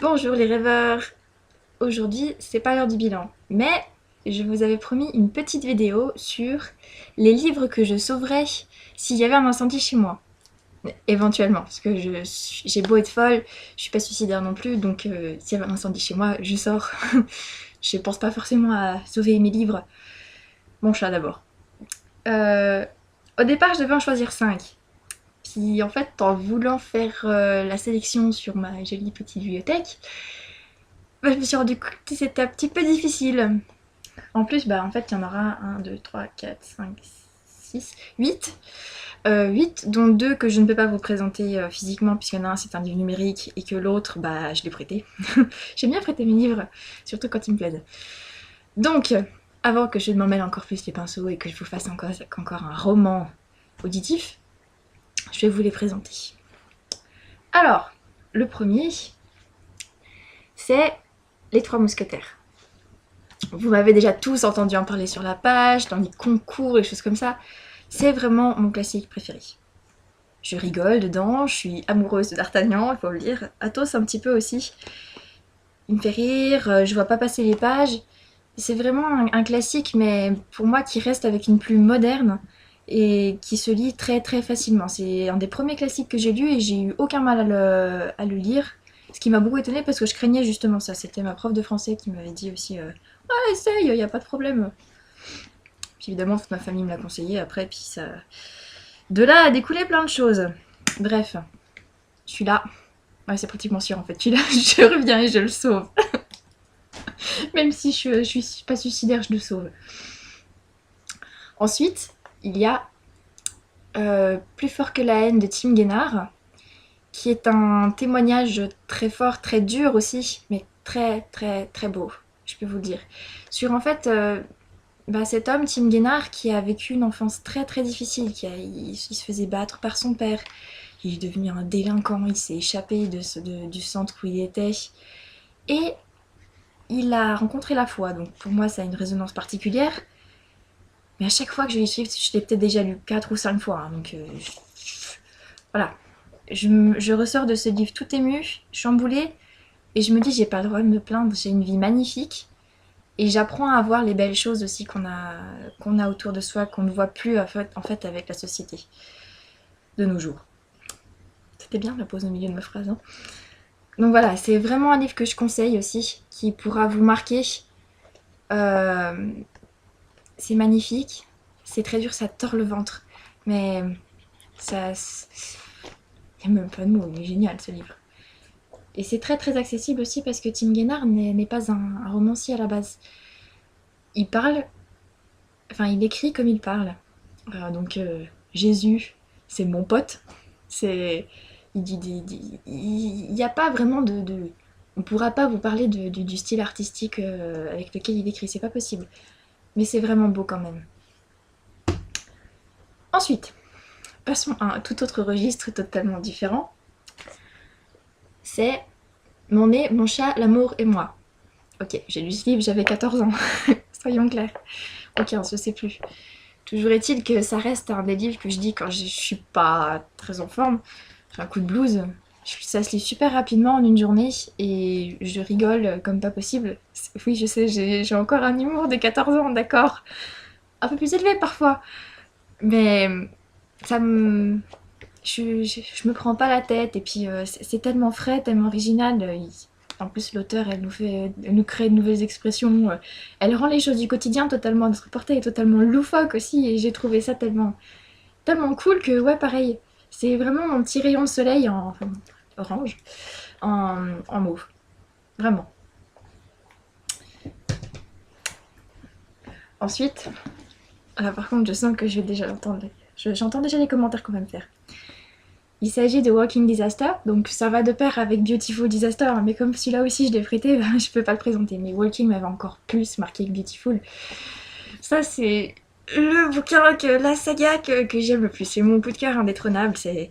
Bonjour les rêveurs. Aujourd'hui, c'est pas l'heure du bilan, mais je vous avais promis une petite vidéo sur les livres que je sauverais s'il y avait un incendie chez moi. Éventuellement, parce que j'ai beau être folle, je suis pas suicidaire non plus, donc s'il y avait un incendie chez moi, je sors. Je pense pas forcément à sauver mes livres. Mon chat d'abord. Euh, Au départ, je devais en choisir 5. Puis en fait, en voulant faire la sélection sur ma jolie petite bibliothèque, bah, je me suis rendu compte que c'était un petit peu difficile. En plus, bah, en fait, il y en aura 8. 8, dont 2 que je ne peux pas vous présenter physiquement, puisqu'il y en a un, c'est un livre numérique, et que l'autre, bah, je l'ai prêté. J'aime bien prêter mes livres, surtout quand ils me plaisent. Donc, avant que je ne m'en mêle encore plus les pinceaux et que je vous fasse encore un roman auditif, je vais vous les présenter. Alors, le premier, c'est Les Trois Mousquetaires. Vous m'avez déjà tous entendu en parler sur la page, dans les concours et choses comme ça. C'est vraiment mon classique préféré. Je rigole dedans, je suis amoureuse de D'Artagnan, il faut le dire. Athos un petit peu aussi. Il me fait rire, je vois pas passer les pages. C'est vraiment un classique, mais pour moi qui reste avec une plume moderne et qui se lit très très facilement. C'est un des premiers classiques que j'ai lu et j'ai eu aucun mal à le lire. Ce qui m'a beaucoup étonnée parce que je craignais justement ça. C'était ma prof de français qui m'avait dit aussi ah, essaye, y a pas de problème. Puis évidemment, toute ma famille me l'a conseillé après, puis ça. De là a découlé plein de choses. Bref, je suis là. Ouais, c'est pratiquement sûr en fait. Je suis là, je reviens et je le sauve. Même si je suis pas suicidaire, je le sauve. Ensuite, il y a Plus fort que la haine de Tim Guénard, qui est un témoignage très fort, très dur aussi, mais très très très beau, je peux vous le dire. Sur en fait cet homme, Tim Guénard, qui a vécu une enfance très très difficile, il se faisait battre par son père, il est devenu un délinquant, il s'est échappé du centre où il était, et il a rencontré la foi, donc pour moi ça a une résonance particulière, mais à chaque fois que je lis ce livre, je l'ai peut-être déjà lu 4 ou 5 fois, hein, donc voilà. Je ressors de ce livre tout émue, chamboulée, et je me dis j'ai pas le droit de me plaindre, j'ai une vie magnifique, et j'apprends à voir les belles choses aussi qu'on a autour de soi, qu'on ne voit plus en fait avec la société de nos jours. C'était bien la pause au milieu de ma phrase. Hein. Donc voilà, c'est vraiment un livre que je conseille aussi, qui pourra vous marquer. Euh, c'est magnifique, c'est très dur, ça tord le ventre, mais ça... Il n'y a même pas de mots, il est génial ce livre. Et c'est très très accessible aussi parce que Tim Guénard n'est pas un romancier à la base. Il parle, enfin il écrit comme il parle. Jésus, c'est mon pote. C'est, il n'y a pas vraiment on pourra pas vous parler du style artistique avec lequel il écrit, c'est pas possible. Mais c'est vraiment beau quand même. Ensuite, passons à un tout autre registre totalement différent. C'est Mon nez, mon chat, l'amour et moi. Ok, j'ai lu ce livre, j'avais 14 ans. Soyons clairs. Ou 15, je sais plus. Toujours est-il que ça reste un des livres que je dis quand je suis pas très en forme. J'ai un coup de blues. Ça se lit super rapidement en une journée et je rigole comme pas possible. Oui, je sais, j'ai encore un humour de 14 ans, d'accord. Un peu plus élevé parfois. Mais ça me... je me prends pas la tête et puis c'est tellement frais, tellement original. En plus, l'auteur, elle nous crée de nouvelles expressions. Elle rend les choses du quotidien totalement, notre portée est totalement loufoque aussi. Et j'ai trouvé ça tellement cool que, ouais, pareil. C'est vraiment mon petit rayon de soleil enfin, orange, en mauve. Vraiment. Ensuite, là par contre, je sens que je vais déjà entendre. J'entends déjà les commentaires qu'on va me faire. Il s'agit de Walking Disaster, donc ça va de pair avec Beautiful Disaster, hein, mais comme celui-là aussi je l'ai prêté, ben, je peux pas le présenter. Mais Walking m'avait encore plus marqué que Beautiful. Ça, c'est le bouquin, la saga que j'aime le plus. C'est mon coup de cœur indétrônable. C'est.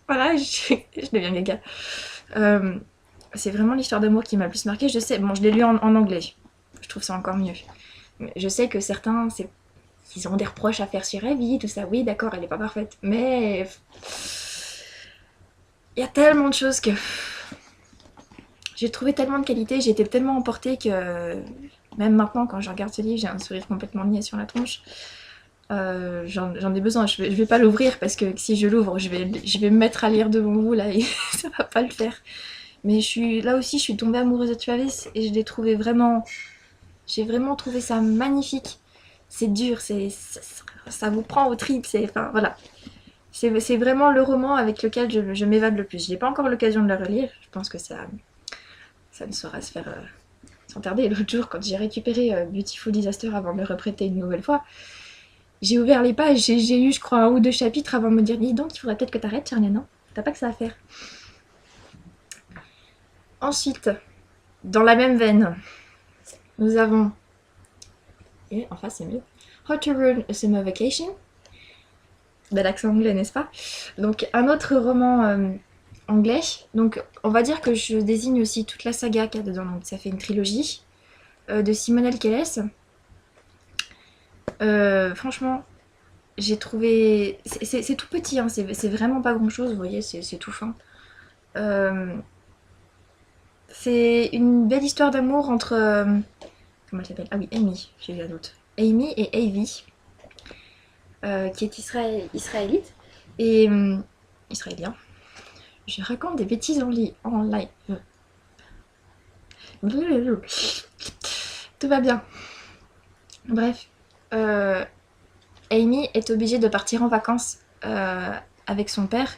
Voilà, je deviens gaga. C'est vraiment l'histoire d'amour qui m'a le plus marqué. Je sais, bon, je l'ai lu en anglais. Je trouve ça encore mieux. Je sais que certains, ils ont des reproches à faire sur Evie, tout ça. Oui, d'accord, elle est pas parfaite. Mais il y a tellement de choses que J'ai trouvé tellement de qualité, j'ai été tellement emportée que même maintenant quand je regarde ce livre, j'ai un sourire complètement niais sur la tronche. J'en ai besoin, je vais pas l'ouvrir parce que si je l'ouvre, je vais me mettre à lire devant vous là et ça va pas le faire. Mais là aussi, je suis tombée amoureuse de Travis et je l'ai trouvé vraiment. J'ai vraiment trouvé ça magnifique. C'est dur, ça vous prend aux tripes, enfin voilà. C'est vraiment le roman avec lequel je m'évade le plus. Je n'ai pas encore l'occasion de le relire, je pense que ça ne saura se faire sans tarder. L'autre jour, quand j'ai récupéré Beautiful Disaster avant de le reprêter une nouvelle fois, j'ai ouvert les pages, j'ai eu, je crois, un ou deux chapitres avant de me dire dis donc, il faudrait peut-être que t'arrêtes, Charlie, non? T'as pas que ça à faire. Ensuite, dans la même veine, nous avons. Et en face, c'est mieux. How to Ruin a Summer Vacation. Bel accent anglais, n'est-ce pas? Donc, un autre roman anglais. Donc, on va dire que je désigne aussi toute la saga qu'il y a dedans. Donc, ça fait une trilogie de Simonel Kelles. Franchement, j'ai trouvé. C'est tout petit, hein, c'est vraiment pas grand chose, vous voyez, c'est tout fin. C'est une belle histoire d'amour entre. Comment elle s'appelle? Ah oui, Amy, j'ai eu un doute. Amy et Avy, qui est israélite et israélien. Je raconte des bêtises en live. Tout va bien. Bref, Amy est obligée de partir en vacances avec son père,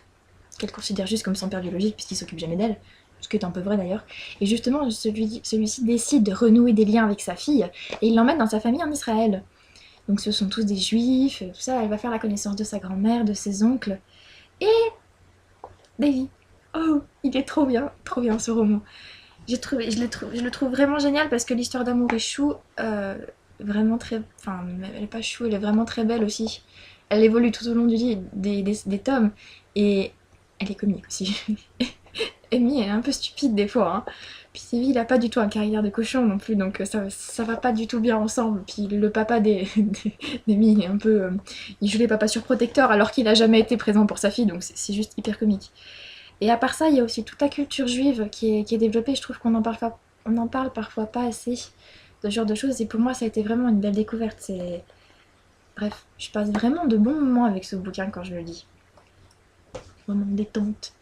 qu'elle considère juste comme son père biologique puisqu'il s'occupe jamais d'elle, ce qui est un peu vrai d'ailleurs. Et justement, celui-ci décide de renouer des liens avec sa fille et il l'emmène dans sa famille en Israël. Donc ce sont tous des juifs, tout ça. Elle va faire la connaissance de sa grand-mère, de ses oncles et Davy. Oh, il est trop bien ce roman. Je le trouve vraiment génial parce que l'histoire d'amour est chou, vraiment très, enfin, elle est pas chou, elle est vraiment très belle aussi. Elle évolue tout au long du livre, des tomes, et elle est comique aussi. Amy, elle est un peu stupide des fois, hein. Puis Séville, il a pas du tout un carrière de cochon non plus, donc ça va pas du tout bien ensemble. Puis le papa d'Amy, il est un peu, il joue les papas surprotecteurs alors qu'il a jamais été présent pour sa fille, donc c'est juste hyper comique. Et à part ça, il y a aussi toute la culture juive qui est développée. Je trouve qu'on en parle parfois pas assez de ce genre de choses. Et pour moi, ça a été vraiment une belle découverte. Bref, je passe vraiment de bons moments avec ce bouquin quand je le lis. Moment de détente.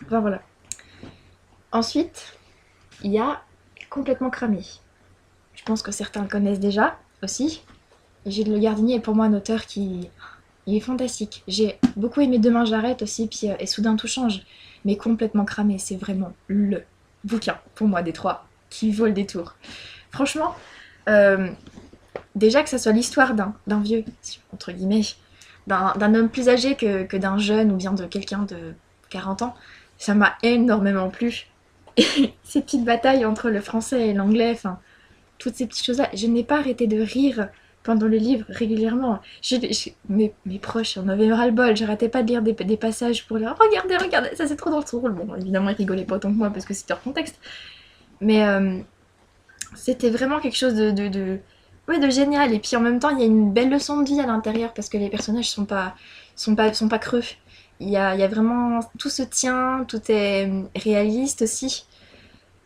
Enfin voilà. Ensuite, il y a Complètement cramé. Je pense que certains le connaissent déjà aussi. Gilles Le Gardinier est pour moi un auteur qui il est fantastique. J'ai beaucoup aimé Demain j'arrête aussi, puis et Soudain tout change. Mais Complètement cramé, c'est vraiment le bouquin, pour moi, des trois, qui vaut le détour. Franchement, euh, déjà que ça soit l'histoire d'un vieux, entre guillemets, d'un homme plus âgé que d'un jeune ou bien de quelqu'un de 40 ans, ça m'a énormément plu. Et ces petites batailles entre le français et l'anglais, enfin, toutes ces petites choses-là, je n'ai pas arrêté de rire pendant le livre régulièrement. Mes proches en avaient ras-le-bol, j'arrêtais pas de lire des passages pour leur regardez, ça c'est trop drôle. Bon, évidemment, ils rigolaient pas autant que moi parce que c'était hors contexte. Mais c'était vraiment quelque chose ouais, de génial. Et puis en même temps, il y a une belle leçon de vie à l'intérieur parce que les personnages sont pas creux. Il y a vraiment. Tout se tient, tout est réaliste aussi.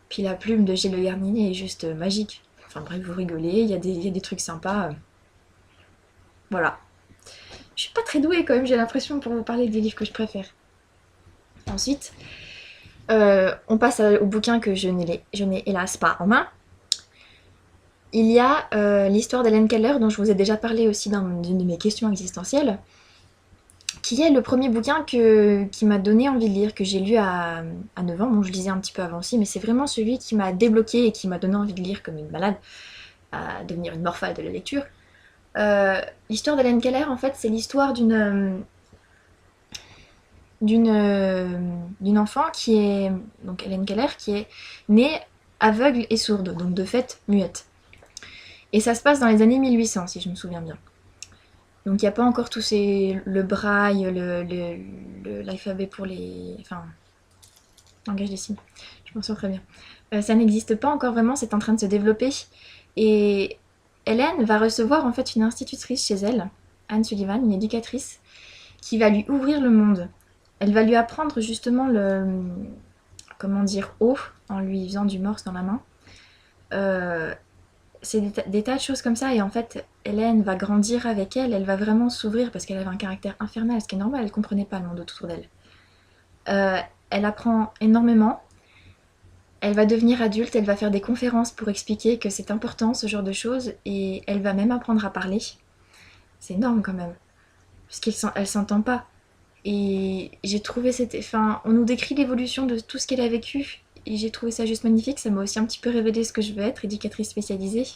Puis la plume de Gilles Le Gardinier est juste magique. Enfin bref, vous rigolez, il y a des trucs sympas. Voilà. Je suis pas très douée quand même, j'ai l'impression, pour vous parler des livres que je préfère. Ensuite, on passe au bouquin que je n'ai hélas pas en main. Il y a l'histoire d'Hélène Keller, dont je vous ai déjà parlé aussi dans une de mes questions existentielles, qui est le premier bouquin qui m'a donné envie de lire, que j'ai lu à 9 ans. Bon, je lisais un petit peu avant aussi, mais c'est vraiment celui qui m'a débloqué et qui m'a donné envie de lire comme une malade, à devenir une morphale de la lecture. L'histoire d'Hélène Keller, en fait, c'est l'histoire d'une enfant qui est, donc Hélène Keller, qui est née aveugle et sourde, donc de fait muette. Et ça se passe dans les années 1800, si je me souviens bien. Donc il n'y a pas encore tous le braille, l'alphabet pour les... Enfin, langage des signes, je m'en souviens très bien. Ça n'existe pas encore vraiment, c'est en train de se développer. Et Hélène va recevoir en fait une institutrice chez elle, Anne Sullivan, une éducatrice, qui va lui ouvrir le monde. Elle va lui apprendre justement comment dire, haut en lui faisant du morse dans la main. Euh, c'est des tas de choses comme ça et en fait Hélène va grandir avec elle, elle va vraiment s'ouvrir parce qu'elle avait un caractère infernal, ce qui est normal, elle comprenait pas le monde autour d'elle. Euh, Elle apprend énormément, elle va devenir adulte, elle va faire des conférences pour expliquer que c'est important ce genre de choses et elle va même apprendre à parler. C'est énorme quand même, parce qu'elle s'entend pas. Et j'ai trouvé cette... Enfin, on nous décrit l'évolution de tout ce qu'elle a vécu et j'ai trouvé ça juste magnifique. Ça m'a aussi un petit peu révélé ce que je veux être, éducatrice spécialisée.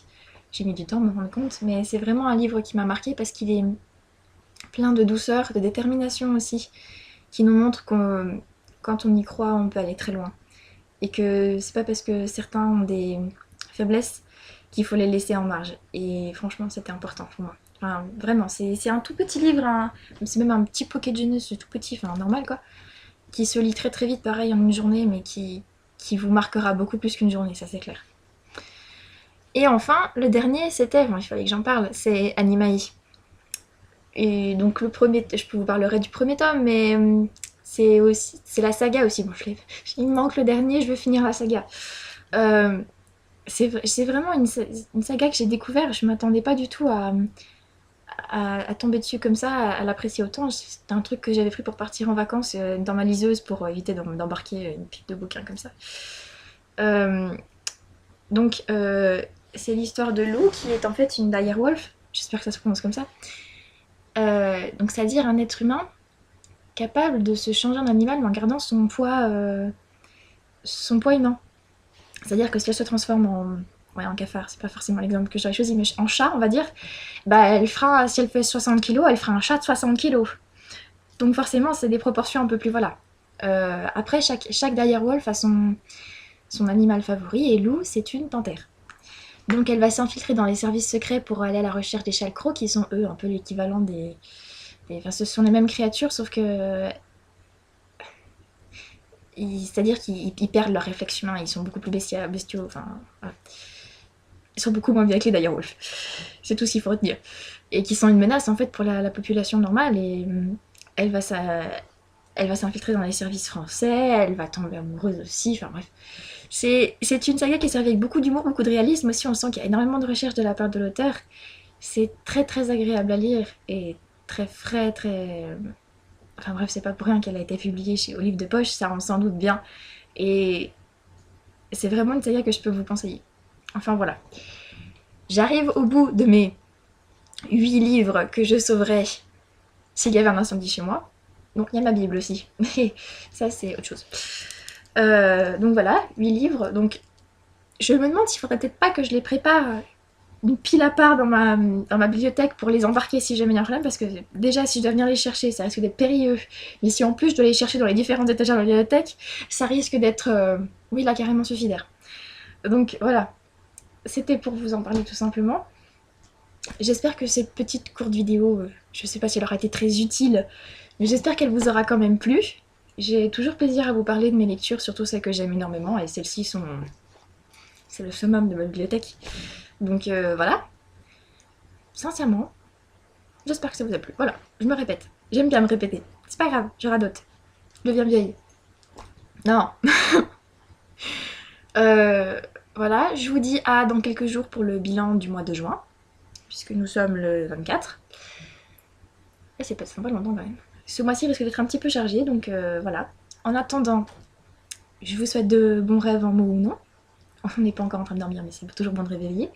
J'ai mis du temps à me rendre compte, mais c'est vraiment un livre qui m'a marqué parce qu'il est plein de douceur, de détermination aussi, qui nous montre que quand on y croit, on peut aller très loin. Et que c'est pas parce que certains ont des faiblesses qu'il faut les laisser en marge. Et franchement, c'était important pour moi. Enfin, vraiment, c'est un tout petit livre, c'est même un petit pocket jeunesse, tout petit, enfin normal quoi, qui se lit très très vite, pareil en une journée, mais qui vous marquera beaucoup plus qu'une journée, ça c'est clair. Et enfin, le dernier, c'était, enfin, il fallait que j'en parle, c'est Animae. Et donc le premier, je vous parlerai du premier tome, mais c'est aussi, c'est la saga aussi. Bon, il me manque le dernier, je veux finir la saga. Euh, c'est vraiment une saga que j'ai découvert. Je m'attendais pas du tout à tomber dessus comme ça, à l'apprécier autant. C'était un truc que j'avais pris pour partir en vacances dans ma liseuse pour éviter d'embarquer une pile de bouquins comme ça. Euh, donc, c'est l'histoire de Lou qui est en fait une direwolf. J'espère que ça se prononce comme ça. Donc, c'est-à-dire un être humain capable de se changer en animal mais en gardant son poids humain. C'est-à-dire que si elle se transforme en cafard, c'est pas forcément l'exemple que j'aurais choisi, mais en chat, on va dire, bah elle fera, si elle fait 60 kilos, elle fera un chat de 60 kilos. Donc forcément, c'est des proportions un peu plus, voilà. Après, chaque direwolf a son animal favori, et Lou, c'est une panthère. Donc elle va s'infiltrer dans les services secrets pour aller à la recherche des chalcros, qui sont eux un peu l'équivalent enfin, ce sont les mêmes créatures, sauf que c'est-à-dire qu'ils perdent leur réflexe humain, ils sont beaucoup plus bestiaux, enfin, voilà. Ils sont beaucoup moins bien que les direwolves. C'est tout ce qu'il faut retenir. Et qui sont une menace en fait pour la population normale. Et elle va, elle va s'infiltrer dans les services français, elle va tomber amoureuse aussi, enfin bref. C'est une saga qui est servie avec beaucoup d'humour, beaucoup de réalisme aussi. On sent qu'il y a énormément de recherche de la part de l'auteur. C'est très très agréable à lire et très frais, très. Enfin bref, c'est pas pour rien qu'elle a été publiée chez Au Livre de Poche, ça on s'en doute bien. Et c'est vraiment une saga que je peux vous conseiller. Enfin voilà. J'arrive au bout de mes 8 livres que je sauverais s'il y avait un incendie chez moi. Donc il y a ma Bible aussi. Mais ça c'est autre chose. Donc voilà, 8 livres. Donc je me demande s'il faudrait peut-être pas que je les prépare une pile à part dans ma bibliothèque pour les embarquer si jamais il y a un problème, parce que déjà si je dois venir les chercher ça risque d'être périlleux, mais si en plus je dois les chercher dans les différentes étagères de la bibliothèque, ça risque d'être... oui là carrément suicidaire. Donc voilà, c'était pour vous en parler tout simplement. J'espère que cette petite courte vidéo, je sais pas si elle aura été très utile, mais j'espère qu'elle vous aura quand même plu. J'ai toujours plaisir à vous parler de mes lectures, surtout celles que j'aime énormément, et celles-ci sont... c'est le summum de ma bibliothèque. Donc voilà, sincèrement, j'espère que ça vous a plu. Voilà, je me répète. J'aime bien me répéter. C'est pas grave, je radote. Je deviens vieille. Non. euh, voilà, je vous dis à dans quelques jours pour le bilan du mois de juin, puisque nous sommes le 24. Et c'est pas longtemps quand même. Ce mois-ci risque d'être un petit peu chargé, donc voilà. En attendant, je vous souhaite de bons rêves en mots ou non. On n'est pas encore en train de dormir, mais c'est toujours bon de réveiller.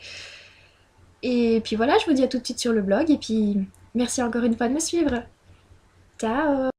Et puis voilà, je vous dis à tout de suite sur le blog, et puis merci encore une fois de me suivre. Ciao!